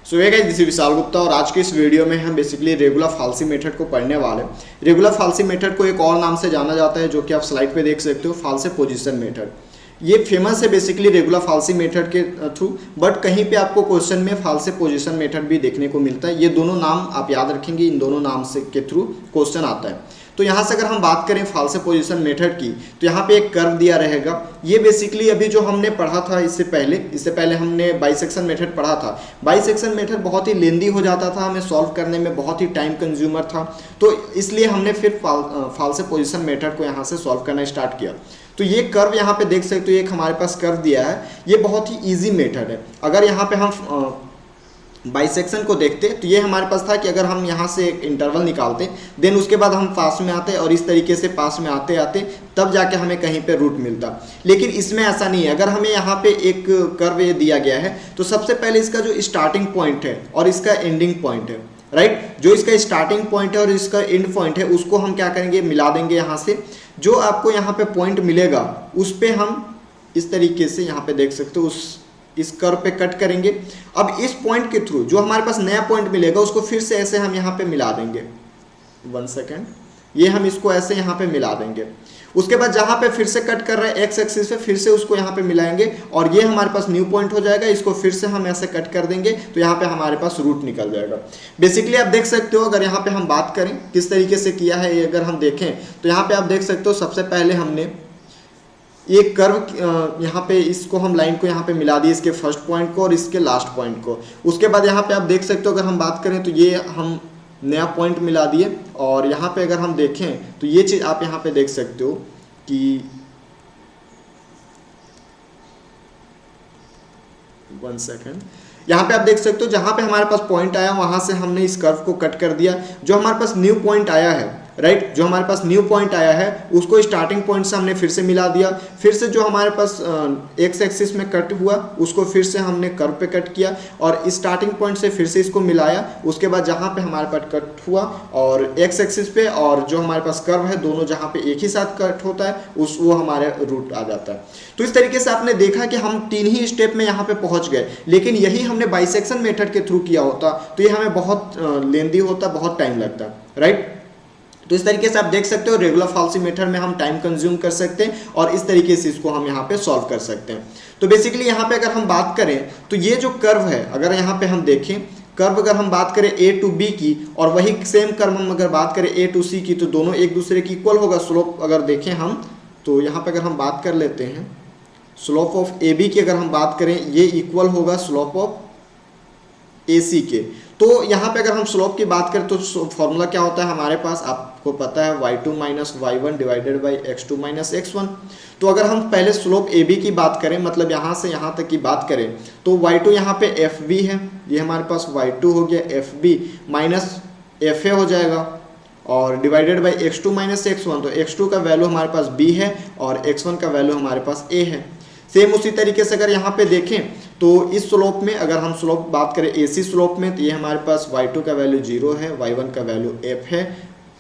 सो ये guys, this is Vishal Gupta और आज के इस वीडियो में हम बेसिकली रेगुलर फाल्सी मेथड को पढ़ने वाले हैं। रेगुलर फाल्सी मेथड को एक और नाम से जाना जाता है जो कि आप स्लाइड पे देख सकते हो, फाल्से पोजीशन मेथड। ये फेमस है बेसिकली रेगुलर फाल्सी मेथड के थ्रू, बट कहीं पे आपको क्वेश्चन में फाल्से पोजीशन मेथड भी देखने को मिलता है। ये दोनों नाम आप याद रखेंगे, इन दोनों नाम से के थ्रू क्वेश्चन आता है। तो यहाँ से अगर हम बात करें फाल्से पोजीशन मेथड की, तो यहाँ पे एक कर्व दिया रहेगा। ये बेसिकली अभी जो हमने पढ़ा था इससे पहले हमने बाइसेक्शन मेथड पढ़ा था। बाइसेक्शन मेथड बहुत ही लेंदी हो जाता था, हमें सॉल्व करने में बहुत ही टाइम कंज्यूमर था, तो इसलिए हमने फिर फाल्से पोजीशन मेथड को यहाँ से सॉल्व करना स्टार्ट किया। तो ये कर्व यहाँ पे देख सकते हो, एक हमारे पास कर्व दिया है। ये बहुत ही ईजी मेथड है। अगर यहाँ पे हम बाइसेक्शन को देखते तो ये हमारे पास था कि अगर हम यहाँ से एक इंटरवल निकालते, देन उसके बाद हम पास में आते और इस तरीके से पास में आते आते तब जाके हमें कहीं पे रूट मिलता। लेकिन इसमें ऐसा नहीं है। अगर हमें यहाँ पे एक कर्व ये दिया गया है तो सबसे पहले इसका जो स्टार्टिंग पॉइंट है और इसका एंडिंग पॉइंट है, राइट, जो इसका स्टार्टिंग पॉइंट है और इसका एंड पॉइंट है उसको हम क्या करेंगे, मिला देंगे। यहाँ से जो आपको यहाँ पे पॉइंट मिलेगा उस पर हम इस तरीके से यहाँ पे देख सकते हो इस कर्व पे कट करेंगे। अब इस पॉइंट के थ्रू जो हमारे पास नया पॉइंट मिलेगा उसको फिर से ऐसे हम यहाँ पे मिला देंगे। 1 सेकेंड, ये हम इसको ऐसे यहाँ पे मिला देंगे। उसके बाद जहाँ पे फिर से कट कर रहे हैं एक्स एक्सिस पे, फिर से उसको यहाँ पे मिलाएंगे और ये हमारे पास न्यू पॉइंट हो जाएगा। इसको फिर से हम ऐसे कट कर देंगे तो यहाँ पे हमारे पास रूट निकल जाएगा। बेसिकली आप देख सकते हो, अगर यहाँ पे हम बात करें किस तरीके से किया है, अगर हम देखें तो यहाँ पे आप देख सकते हो सबसे पहले हमने एक कर्व यहाँ पे इसको हम लाइन को यहाँ पे मिला दिए, इसके फर्स्ट पॉइंट को और इसके लास्ट पॉइंट को। उसके बाद यहाँ पे आप देख सकते हो, अगर हम बात करें तो ये हम नया पॉइंट मिला दिए और यहाँ पे अगर हम देखें तो ये चीज़ आप यहाँ पे देख सकते हो कि 1 सेकेंड, यहाँ पे आप देख सकते हो जहाँ पे हमारे पास पॉइंट आया वहाँ से हमने इस कर्व को कट कर दिया। जो हमारे पास न्यू पॉइंट आया है, राइट, जो हमारे पास न्यू पॉइंट आया है उसको स्टार्टिंग पॉइंट से हमने फिर से मिला दिया। फिर से जो हमारे पास एक्स एक्सिस में कट हुआ उसको फिर से हमने कर्व पे कट किया और स्टार्टिंग पॉइंट से फिर से इसको मिलाया। उसके बाद जहाँ पे हमारे पास कट हुआ और एक्स एक्सिस पे और जो हमारे पास कर्व है दोनों जहाँ पे एक ही साथ कट होता है वो हमारे रूट आ जाता है। तो इस तरीके से आपने देखा कि हम 3 ही स्टेप में यहाँ पे पहुँच गए, लेकिन यही हमने बाइसेक्शन मेथड के थ्रू किया होता तो ये हमें बहुत लेंदी होता, बहुत टाइम लगता, राइट। तो इस तरीके से आप देख सकते हो रेगुलर फाल्सी मेथड में हम टाइम कंज्यूम कर सकते हैं और इस तरीके से इसको हम यहाँ पे सॉल्व कर सकते हैं। तो बेसिकली यहाँ पे अगर हम बात करें तो ये जो कर्व है, अगर यहाँ पे हम देखें कर्व, अगर हम बात करें ए टू बी की और वही सेम कर्व हम अगर बात करें ए टू सी की, तो दोनों एक दूसरे की इक्वल होगा। स्लोप अगर देखें हम तो यहाँ पे अगर हम बात कर लेते हैं स्लोप ऑफ ए बी की, अगर हम बात करें ये इक्वल होगा स्लोप ऑफ ए सी के। तो यहाँ पे अगर हम स्लोप की बात करें तो फॉर्मूला क्या होता है हमारे पास, आपको पता है y2 minus y1 divided by x2 minus x1। तो अगर हम पहले स्लोप ए बी की बात करें, मतलब यहाँ से यहाँ तक की बात करें, तो y2 यहाँ पे fb है, ये हमारे पास y2 हो गया fb माइनस fa हो जाएगा और divided by x2 minus x1। तो x2 का वैल्यू हमारे पास b है और x1 का वैल्यू हमारे पास a है। सेम उसी तरीके से अगर यहाँ पे देखें तो इस स्लोप में अगर हम स्लोप बात करें AC स्लोप में, तो ये हमारे पास y2 का वैल्यू 0 है, y1 का वैल्यू f है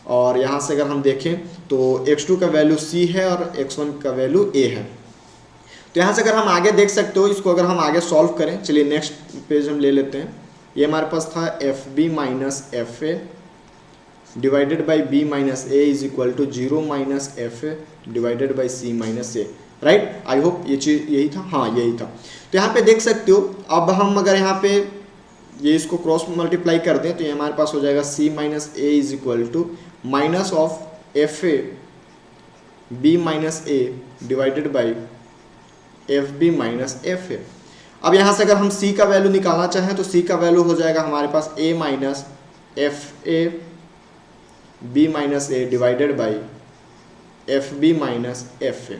और यहाँ से अगर हम देखें तो x2 का वैल्यू c है और x1 का वैल्यू a है। तो यहाँ से अगर हम आगे देख सकते हो, इसको अगर हम आगे सॉल्व करें, चलिए नेक्स्ट पेज हम ले लेते हैं। ये हमारे पास था fb minus fa divided by b minus a is equal to 0 minus fa divided by c minus a, right. I hope ये चीज़ यही था, हाँ यही था। तो यहाँ पे देख सकते हो, अब हम अगर यहाँ पे ये इसको क्रॉस मल्टीप्लाई कर दें तो ये हमारे पास हो जाएगा c minus a is equal to minus of fa b minus a divided by fb minus fa। अब यहाँ से अगर हम c का वैल्यू निकालना चाहें तो c का वैल्यू हो जाएगा हमारे पास a minus fa b minus a divided by fb minus fa।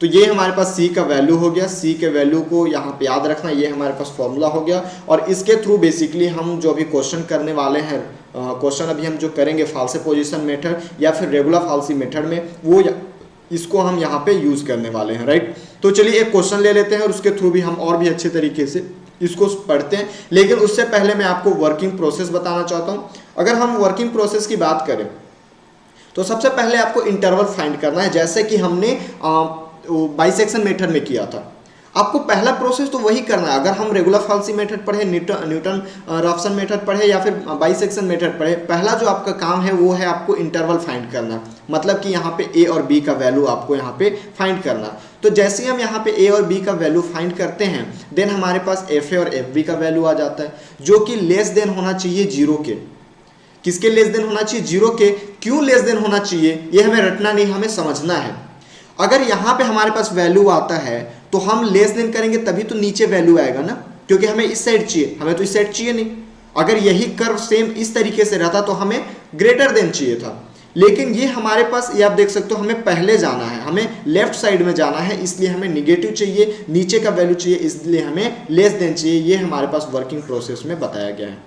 तो ये हमारे पास c का वैल्यू हो गया। c के वैल्यू को यहाँ पे याद रखना, ये हमारे पास फॉर्मूला हो गया और इसके थ्रू बेसिकली हम जो अभी क्वेश्चन करने वाले हैं, क्वेश्चन अभी हम जो करेंगे फाल्से पोजीशन मेथड या फिर रेगुलर फाल्सी मेथड में, वो इसको हम यहाँ पे यूज़ करने वाले हैं, राइट। तो चलिए एक क्वेश्चन ले लेते हैं और उसके थ्रू भी हम और भी अच्छे तरीके से इसको पढ़ते हैं। लेकिन उससे पहले मैं आपको वर्किंग प्रोसेस बताना चाहता हूँ। अगर हम वर्किंग प्रोसेस की बात करें तो सबसे पहले आपको इंटरवल फाइंड करना है, जैसे कि हमने बाइसेक्शन मेथड में किया था। आपको पहला प्रोसेस तो वही करना है। अगर हम रेगुलर फाल्सी मेथड पढ़े, न्यूटन रॉफ्सन मेथड पढ़े या फिर बाइसेक्शन मेथड पढ़े, पहला जो आपका काम है वो है आपको इंटरवल फाइंड करना, मतलब कि यहाँ पे ए और बी का वैल्यू आपको यहाँ पे फाइंड करना। तो जैसे ही हम यहाँ पे ए और बी का वैल्यू फाइंड करते हैं, देन हमारे पास एफ ए और एफ बी का वैल्यू आ जाता है, जो कि लेस देन होना चाहिए जीरो के। किसके लेस देन होना चाहिए? जीरो के। क्यों लेस देन होना चाहिए ये हमें रटना नहीं, हमें समझना है। अगर यहाँ पे हमारे पास वैल्यू आता है तो हम लेस देन करेंगे तभी तो नीचे वैल्यू आएगा ना, क्योंकि हमें इस साइड चाहिए, हमें तो इस साइड चाहिए नहीं। अगर यही कर्व सेम इस तरीके से रहता तो हमें ग्रेटर देन चाहिए था, लेकिन ये हमारे पास, ये आप देख सकते हो, हमें पहले जाना है, हमें लेफ्ट साइड में जाना है, इसलिए हमें निगेटिव चाहिए, नीचे का वैल्यू चाहिए, इसलिए हमें लेस देन चाहिए। ये हमारे पास वर्किंग प्रोसेस में बताया गया है।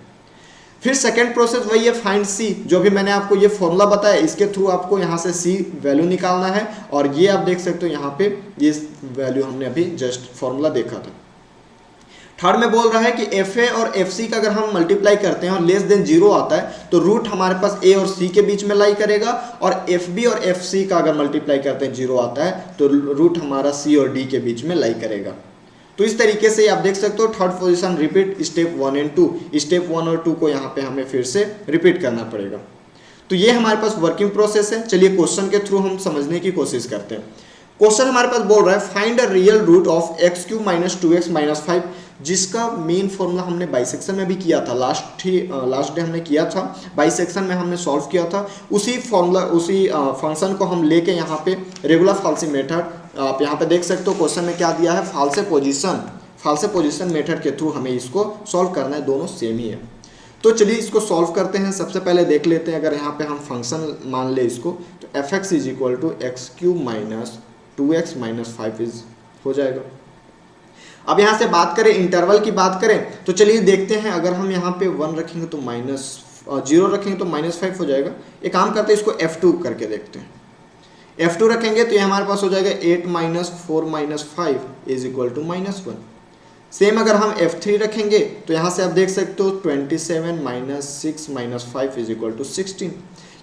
फिर सेकेंड प्रोसेस वही है फाइंड सी, जो भी मैंने आपको ये फॉर्मूला बताया, इसके थ्रू आपको यहाँ से सी वैल्यू निकालना है। और ये आप देख सकते हो यहाँ पे ये वैल्यू हमने अभी जस्ट फॉर्मूला देखा था। थर्ड में बोल रहा है कि एफ ए और एफ सी का अगर हम मल्टीप्लाई करते हैं और लेस देन जीरो आता है तो रूट हमारे पास ए और सी के बीच में लाई करेगा, और एफ बी और एफ सी का अगर मल्टीप्लाई करते हैं जीरो आता है तो रूट हमारा सी और डी के बीच में लाई करेगा। तो इस तरीके से आप देख सकते हो third position repeat step 1 and 2, step 1 और 2 को यहाँ पे हमें फिर से रिपीट करना पड़ेगा। तो ये हमारे पास वर्किंग प्रोसेस है। चलिए क्वेश्चन के थ्रू हम समझने की कोशिश करते हैं। क्वेश्चन हमारे पास बोल रहा है find a real root of x cube minus 2x minus 5, जिसका मेन फॉर्मूला हमने बाइसेक्शन में भी किया था, लास्ट डे हमने किया था, बाइसेक्शन में हमने सॉल्व किया था। उसी फॉर्मूला, उसी फंक्शन को हम लेके यहाँ पे रेगुलर फाल्सी मेथड, आप यहाँ पे देख सकते हो क्वेश्चन में क्या दिया है, फाल्से पोजीशन मेथड के थ्रू हमें इसको सॉल्व करना है, दोनों सेम ही है। तो चलिए इसको सॉल्व करते हैं। सबसे पहले देख लेते हैं, अगर यहाँ पे हम फंक्शन मान ले इसको, तो F x is equal to x cube minus 2x minus 5 हो जाएगा। अब यहाँ से बात करें, इंटरवल की बात करें, तो चलिए देखते हैं, अगर हम यहाँ पे 1 रखेंगे तो माइनस, 0 रखेंगे तो माइनस 5 हो जाएगा। एक काम करते हैं, इसको F2 करके देखते हैं। F2 रखेंगे तो ये हमारे पास हो जाएगा 8 minus 4 minus 5 is equal to minus 1। Same अगर हम F3 रखेंगे तो यहाँ से आप देख सकते हो 27 minus 6 minus 5 is equal to 16।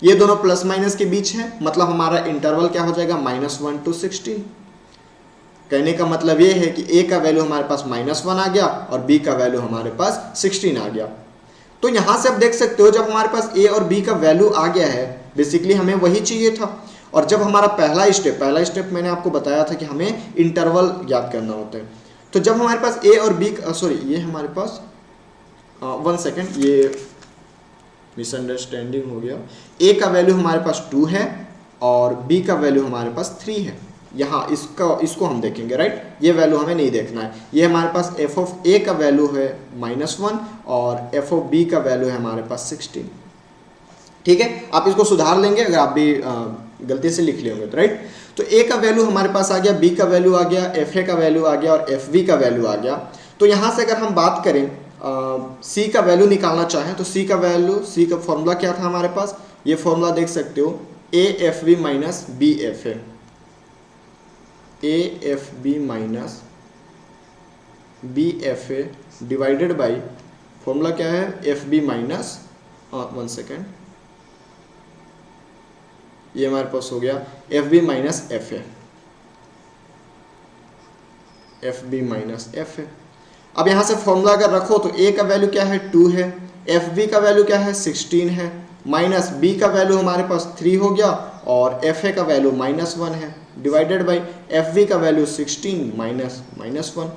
ये दोनों प्लस माइनस के बीच है, मतलब हमारा इंटरवल क्या हो जाएगा, -1 to 16। कहने का मतलब ये है कि a का वैल्यू हमारे पास -1 आ गया और b का वैल्यू हमारे पास 16 आ गया। तो यहाँ से आप देख सकते हो जब हमारे पास a और b का वैल्यू आ गया है, बेसिकली हमें वही चाहिए था। और जब हमारा पहला स्टेप मैंने आपको बताया था कि हमें इंटरवल ज्ञात करना होता है, तो जब हमारे पास a और b, सॉरी ये हमारे पास 1 सेकेंड, ये मिसअंडरस्टैंडिंग हो गया। a का वैल्यू हमारे पास 2 है और b का वैल्यू हमारे पास 3 है। यहाँ इसको हम देखेंगे, राइट, ये वैल्यू हमें नहीं देखना है। ये हमारे पास f ऑफ a का वैल्यू है -1 और f ऑफ b का वैल्यू है हमारे पास 16। ठीक है, आप इसको सुधार लेंगे अगर आप भी गलती से लिख लेंगे तो, राइट। तो a का वैल्यू हमारे पास आ गया, b का वैल्यू आ गया, fa का वैल्यू आ गया और fb का वैल्यू आ गया। तो यहाँ से अगर हम बात करें c का वैल्यू निकालना चाहें तो c का फॉर्मूला क्या था हमारे पास, ये फॉर्मूला देख सकते हो, afb minus bfa, afb minus bfa divided by formula क्या है, fb माइनस 1 सेकेंड, ये हमारे पास हो गया fb minus fa, fb minus fa। अब यहाँ से फॉर्मूला अगर रखो तो a का वैल्यू क्या है, 2 है, fb का वैल्यू क्या है, 16 है, माइनस b का वैल्यू हमारे पास 3 हो गया और fa का वैल्यू -1 है, डिवाइडेड बाई fb का वैल्यू 16 माइनस -1।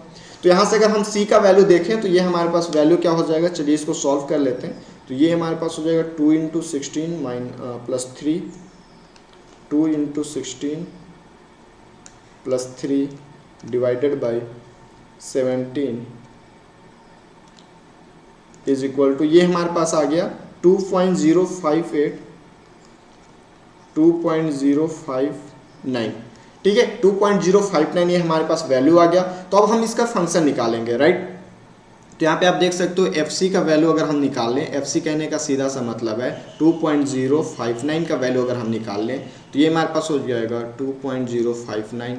तो यहाँ से अगर हम c का वैल्यू देखें तो ये हमारे पास वैल्यू क्या हो जाएगा, चलिए इसको सॉल्व कर लेते हैं। तो ये हमारे पास हो जाएगा 2 into 16 plus 3, 2 into 16 plus 3 divided by 17 is equal to, ये हमारे पास आ गया 2.059। ठीक है, 2.059 ये हमारे पास वैल्यू आ गया। तो अब हम इसका फंक्शन निकालेंगे, राइट। तो यहाँ पे आप देख सकते हो fc का वैल्यू अगर हम निकाल लें, fc कहने का सीधा सा मतलब है 2.059 का वैल्यू अगर हम निकाल लें तो ये हमारे पास हो जाएगा 2.059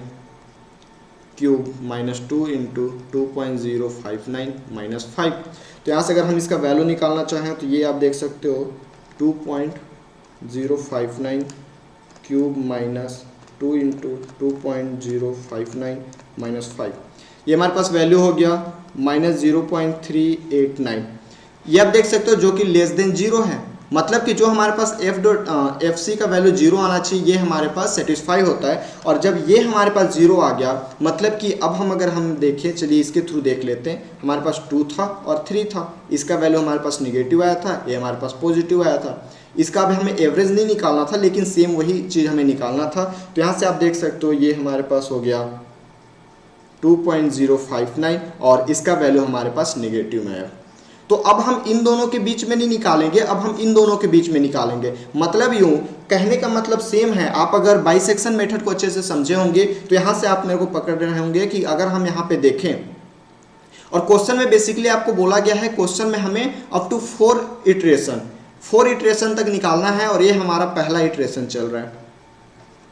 क्यूब माइनस 2 इंटू 2.059 माइनस 5। तो यहाँ से अगर हम इसका वैल्यू निकालना चाहें तो ये आप देख सकते हो 2.059 क्यूब माइनस 2 इंटू 2.059 माइनस 5। ये हमारे पास वैल्यू हो गया -0.389। ये आप देख सकते हो जो कि लेस देन जीरो है, मतलब कि जो हमारे पास एफ सी का वैल्यू जीरो आना चाहिए ये हमारे पास सेटिस्फाई होता है। और जब ये हमारे पास जीरो आ गया मतलब कि अब हम अगर हम देखें, चलिए इसके थ्रू देख लेते हैं। हमारे पास 2 था और 3 था, इसका वैल्यू हमारे पास निगेटिव आया था, ये हमारे पास पॉजिटिव आया था। इसका भी हमें एवरेज नहीं निकालना था लेकिन सेम वही चीज़ हमें निकालना था। तो यहाँ से आप देख सकते हो ये हमारे पास हो गया 2.059 और इसका वैल्यू हमारे पास निगेटिव में है। तो अब हम इन दोनों के बीच में नहीं निकालेंगे, अब हम इन दोनों के बीच में निकालेंगे। मतलब यूं कहने का मतलब सेम है। आप अगर बाइसेक्शन मेथड को अच्छे से समझे होंगे तो यहाँ से आप मेरे को पकड़ रहे होंगे कि अगर हम यहाँ पे देखें और क्वेश्चन में बेसिकली आपको बोला गया है, क्वेश्चन में हमें अप टू 4 इटरेशन तक निकालना है और ये हमारा पहला इटरेशन चल रहा है,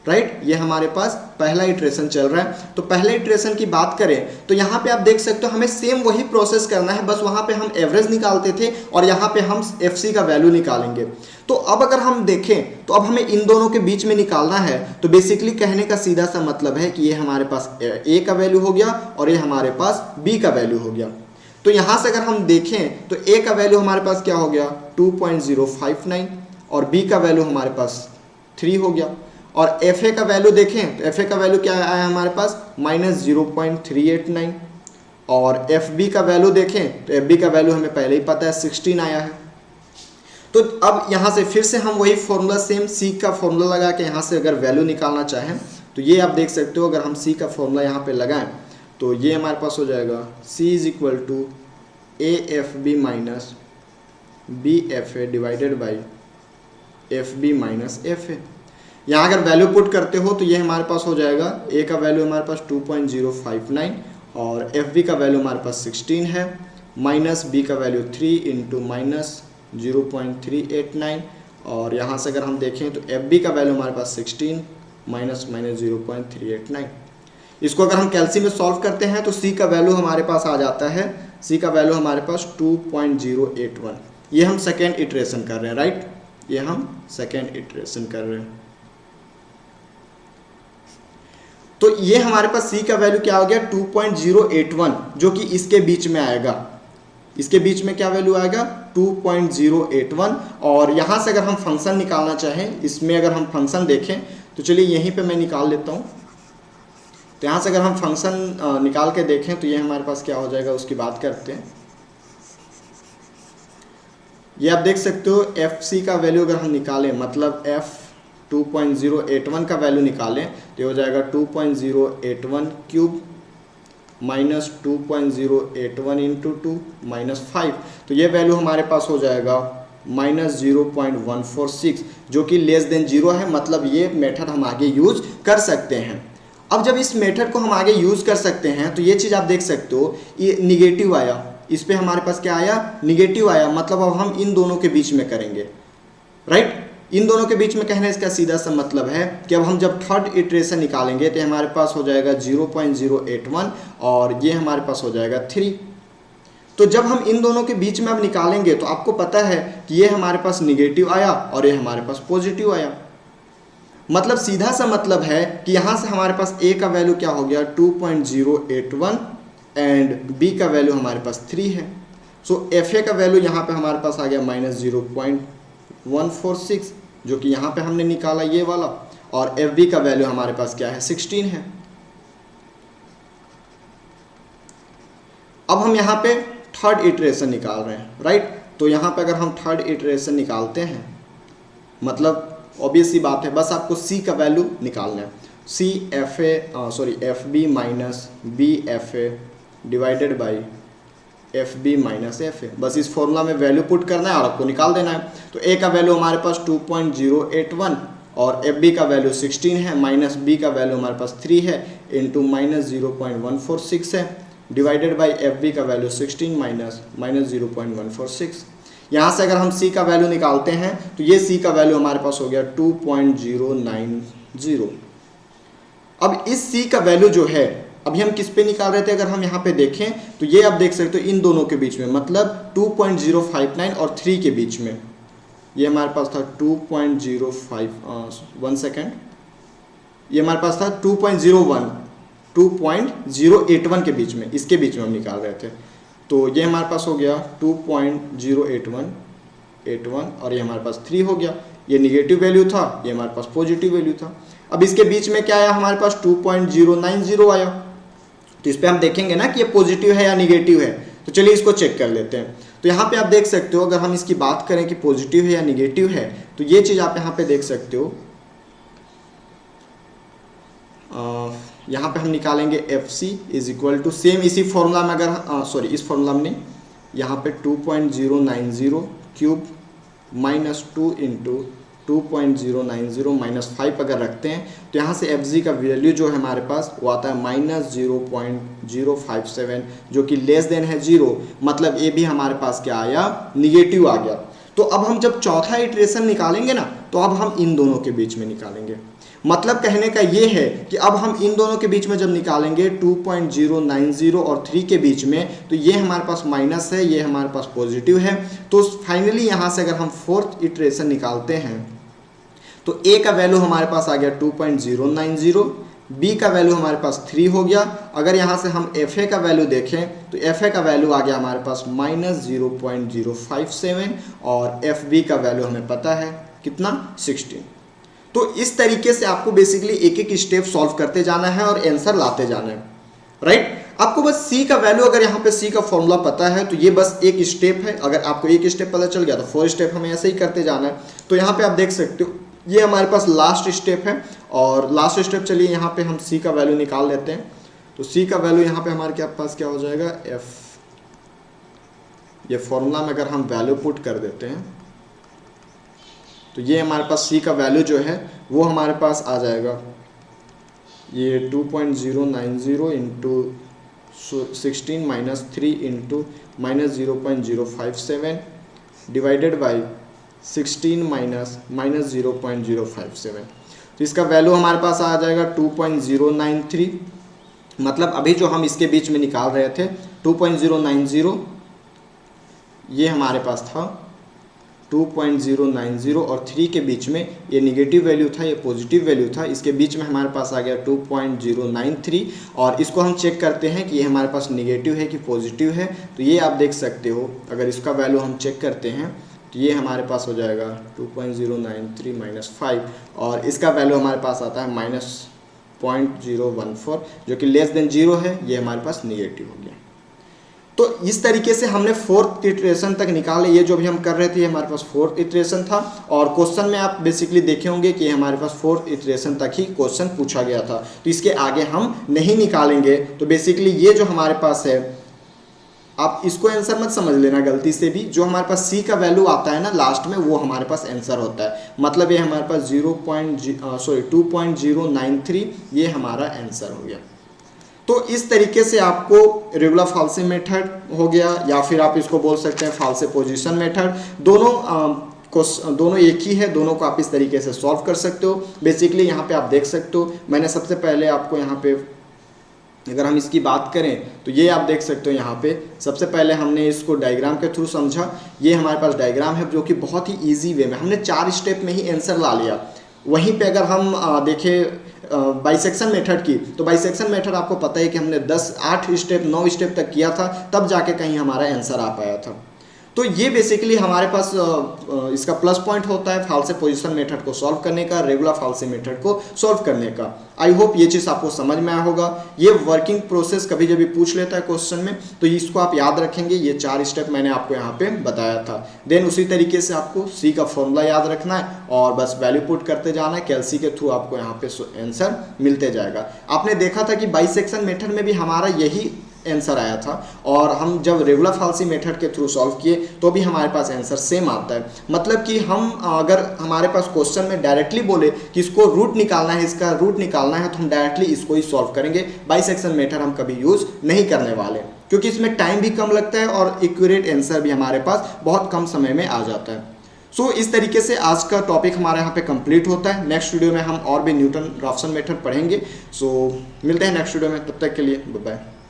राइट। ये हमारे पास पहला इटरेशन चल रहा है। तो पहले इटरेशन की बात करें तो यहाँ पे आप देख सकते हो हमें सेम वही प्रोसेस करना है, बस वहाँ पे हम एवरेज निकालते थे और यहाँ पे हम एफसी का वैल्यू निकालेंगे। तो अब अगर हम देखें तो अब हमें इन दोनों के बीच में निकालना है। तो बेसिकली कहने का सीधा सा मतलब है कि ये हमारे पास ए का वैल्यू हो गया और ये हमारे पास बी का वैल्यू हो गया। तो यहाँ से अगर हम देखें तो ए का वैल्यू हमारे पास क्या हो गया 2.059 और बी का वैल्यू हमारे पास 3 हो गया। और एफ ए का वैल्यू देखें तो एफ ए का वैल्यू क्या आया हमारे पास -0.389 और एफ बी का वैल्यू देखें तो एफ बी का वैल्यू हमें पहले ही पता है 16 आया है। तो अब यहाँ से फिर से हम वही फॉर्मूला सेम सी का फॉर्मूला लगा के यहाँ से अगर वैल्यू निकालना चाहें तो ये आप देख सकते हो। अगर हम सी का फॉर्मूला यहाँ पे लगाएं तो ये हमारे पास हो जाएगा C = AFB - BFA divided by FB - FA। यहाँ अगर वैल्यू पुट करते हो तो ये हमारे पास हो जाएगा A का वैल्यू हमारे पास 2.059 और FB का वैल्यू हमारे पास 16 है, माइनस B का वैल्यू 3 × -0.389 और यहाँ से अगर हम देखें तो FB का वैल्यू हमारे पास 16 -0.389। इसको अगर हम कैलसी में सॉल्व करते हैं तो C का वैल्यू हमारे पास आ जाता है, C का वैल्यू हमारे पास 2.081। ये हम सेकेंड इटरेशन कर रहे हैं, राइट। ये हम सेकेंड इटरेशन कर रहे हैं। तो ये हमारे पास C का वैल्यू क्या हो गया 2.081 जो कि इसके बीच में आएगा। इसके बीच में क्या वैल्यू आएगा 2.081। और यहाँ से अगर हम फंक्शन निकालना चाहें, इसमें अगर हम फंक्शन देखें तो चलिए यहीं पे मैं निकाल लेता हूँ। तो यहाँ से अगर हम फंक्शन निकाल के देखें तो ये हमारे पास क्या हो जाएगा उसकी बात करते हैं। ये आप देख सकते हो FC का वैल्यू अगर हम निकालें, मतलब F 2.081 का वैल्यू निकालें तो ये हो जाएगा 2.081 क्यूब माइनस 2.081 × 2 -5। तो ये वैल्यू हमारे पास हो जाएगा -0.146 जो कि लेस देन जीरो है। मतलब ये मेथड हम आगे यूज कर सकते हैं। अब जब इस मेथड को हम आगे यूज कर सकते हैं तो ये चीज़ आप देख सकते हो, ये निगेटिव आया, इस पे हमारे पास क्या आया निगेटिव आया। मतलब अब हम इन दोनों के बीच में करेंगे, राइट। इन दोनों के बीच में कहने इसका सीधा सा मतलब है कि अब हम जब थर्ड इटरेशन निकालेंगे तो हमारे पास हो जाएगा 0.081 और ये हमारे पास हो जाएगा 3। तो जब हम इन दोनों के बीच में अब निकालेंगे तो आपको पता है कि ये हमारे पास निगेटिव आया और ये हमारे पास पॉजिटिव आया। मतलब सीधा सा मतलब है कि यहाँ से हमारे पास A का वैल्यू क्या हो गया 2.081 एंड B का वैल्यू हमारे पास 3 है। सो FA का वैल्यू यहाँ पे हमारे पास आ गया -0.146 जो कि यहाँ पे हमने निकाला ये वाला, और FB का वैल्यू हमारे पास क्या है 16 है। अब हम यहाँ पे थर्ड इटरेशन निकाल रहे हैं, राइट। तो यहाँ पे अगर हम थर्ड इटरेशन निकालते हैं मतलब ऑब्वियस सी बात है, बस आपको C का वैल्यू निकालना है। FB - BFA divided by FB - FA। बस इस फॉर्मूला में वैल्यू पुट करना है और आपको निकाल देना है। तो A का वैल्यू हमारे पास 2.081 और FB का वैल्यू 16 है, माइनस B का वैल्यू हमारे पास 3 है इंटू -0.146 है डिवाइडेड बाई FB का वैल्यू 16 -0.146। यहाँ से अगर हम C का वैल्यू निकालते हैं तो ये C का वैल्यू हमारे पास हो गया 2.090। अब इस C का वैल्यू जो है अभी हम किस पे निकाल रहे थे, अगर हम यहाँ पे देखें तो ये आप देख सकते हो इन दोनों के बीच में, मतलब 2.059 और 3 के बीच में। ये हमारे पास था 2.05 1 सेकेंड, ये हमारे पास था 2.01 2.081 के बीच में, इसके बीच में हम निकाल रहे थे। तो ये हमारे पास हो गया 2.081 और ये हमारे पास 3 हो गया। ये निगेटिव वैल्यू था, ये हमारे पास पॉजिटिव वैल्यू था। अब इसके बीच में क्या आया हमारे पास 2.090 आया। तो इस पर हम देखेंगे ना कि ये पॉजिटिव है या निगेटिव है। तो चलिए इसको चेक कर लेते हैं। तो यहाँ पे आप देख सकते हो, अगर हम इसकी बात करें कि पॉजिटिव है या निगेटिव है, तो ये चीज़ आप यहाँ पे देख सकते हो। यहाँ पे हम निकालेंगे FC is equal to same इसी फॉर्मूला में, अगर सॉरी इस फॉर्मूला में नहीं, यहाँ पे 2.090 क्यूब माइनस 2 इंटू 2.090 माइनस 5 अगर रखते हैं तो यहाँ से FG का वैल्यू जो है हमारे पास वो आता है -0.057, जो कि लेस देन है 0, मतलब ये भी हमारे पास क्या आया, निगेटिव आ गया। तो अब हम जब चौथा इटरेशन निकालेंगे ना, तो अब हम इन दोनों के बीच में निकालेंगे। मतलब कहने का ये है कि अब हम इन दोनों के बीच में जब निकालेंगे 2.090 और 3 के बीच में, तो ये हमारे पास माइनस है, ये हमारे पास पॉजिटिव है। तो फाइनली यहाँ से अगर हम फोर्थ इटरेशन निकालते हैं तो A का वैल्यू हमारे पास आ गया 2.090, B का वैल्यू हमारे पास 3 हो गया। अगर यहाँ से हम FA का वैल्यू देखें तो FA का वैल्यू आ गया हमारे पास -0.057 और FB का वैल्यू हमें पता है कितना, 16। तो इस तरीके से आपको बेसिकली एक एक स्टेप सॉल्व करते जाना है और आंसर लाते जाना है, राइट। आपको बस C का वैल्यू, अगर यहाँ पे C का फॉर्मूला पता है तो ये बस एक स्टेप है। अगर आपको एक स्टेप पता चल गया तो 4 स्टेप हमें ऐसे ही करते जाना है। तो यहाँ पे आप देख सकते हो ये हमारे पास लास्ट स्टेप है, और लास्ट स्टेप चलिए यहाँ पे हम C का वैल्यू निकाल लेते हैं। तो C का वैल्यू यहाँ पे हमारे पास क्या हो जाएगा, F। ये फॉर्मूला में अगर हम वैल्यू पुट कर देते हैं तो ये हमारे पास C का वैल्यू जो है वो हमारे पास आ जाएगा, ये 2.090 into 16 minus 3 into -0.057 divided by 16 minus -0.057। तो इसका वैल्यू हमारे पास आ जाएगा 2.093। मतलब अभी जो हम इसके बीच में निकाल रहे थे 2.090, ये हमारे पास था 2.090 और 3 के बीच में ये निगेटिव वैल्यू था, ये पॉजिटिव वैल्यू था। इसके बीच में हमारे पास आ गया 2.093 और इसको हम चेक करते हैं कि ये हमारे पास निगेटिव है कि पॉजिटिव है। तो ये आप देख सकते हो, अगर इसका वैल्यू हम चेक करते हैं तो ये हमारे पास हो जाएगा 2.093 माइनस 5 और इसका वैल्यू हमारे पास आता है -0.014, जो कि लेस देन 0 है। ये हमारे पास निगेटिव हो गया। तो इस तरीके से हमने फोर्थ इटरेशन तक निकाले। ये जो भी हम कर रहे थे हमारे पास फोर्थ इटरेशन था, और क्वेश्चन में आप बेसिकली देखे होंगे कि हमारे पास फोर्थ इटरेशन तक ही क्वेश्चन पूछा गया था। तो इसके आगे हम नहीं निकालेंगे। तो बेसिकली ये जो हमारे पास है, आप इसको आंसर मत समझ लेना गलती से भी। जो हमारे पास C का वैल्यू आता है ना लास्ट में, वो हमारे पास आंसर होता है। मतलब ये हमारे पास 2.093 ये हमारा आंसर हो गया। तो इस तरीके से आपको रेगुलर फाल्से मेथड हो गया, या फिर आप इसको बोल सकते हैं फाल्से पोजीशन मेथड। दोनों एक ही है, दोनों को आप इस तरीके से सॉल्व कर सकते हो। बेसिकली यहाँ पे आप देख सकते हो, मैंने सबसे पहले आपको यहाँ पे अगर हम इसकी बात करें तो ये आप देख सकते हो। यहाँ पे सबसे पहले हमने इसको डायग्राम के थ्रू समझा। ये हमारे पास डायग्राम है जो कि बहुत ही ईजी वे में हमने 4 स्टेप में ही आंसर ला लिया। वहीं पे अगर हम देखें बाइसेक्शन मेथड की, तो बाइसेक्शन मेथड आपको पता है कि हमने 8 स्टेप 9 स्टेप तक किया था, तब जाके कहीं हमारा आंसर आ पाया था। तो ये बेसिकली हमारे पास इसका प्लस पॉइंट होता है फाल्से पोजीशन मेथड को सॉल्व करने का, रेगुलर फाल्से मेथड को सॉल्व करने का। आई होप ये चीज़ आपको समझ में आया होगा। ये वर्किंग प्रोसेस कभी जब भी पूछ लेता है क्वेश्चन में, तो इसको आप याद रखेंगे। ये 4 स्टेप मैंने आपको यहाँ पे बताया था। देन उसी तरीके से आपको C का फॉर्मूला याद रखना है और बस वैल्यू पुट करते जाना है। कैलसी के थ्रू आपको यहाँ पे आंसर मिलते जाएगा। आपने देखा था कि बाइसेक्शन मेथड में भी हमारा यही आंसर आया था, और हम जब रेगुलर फाल्सी मेथड के थ्रू सॉल्व किए तो भी हमारे पास आंसर सेम आता है। मतलब कि हम अगर हमारे पास क्वेश्चन में डायरेक्टली बोले कि इसको रूट निकालना है, इसका रूट निकालना है, तो हम डायरेक्टली इसको ही सॉल्व करेंगे। बाइसेक्शन मेथड हम कभी यूज नहीं करने वाले, क्योंकि इसमें टाइम भी कम लगता है और एक्यूरेट आंसर भी हमारे पास बहुत कम समय में आ जाता है। सो इस तरीके से आज का टॉपिक हमारे यहाँ पे कंप्लीट होता है। नेक्स्ट वीडियो में हम और भी न्यूटन राफसन मेथड पढ़ेंगे। सो मिलते हैं नेक्स्ट वीडियो में, तब तक के लिए बाय बाय।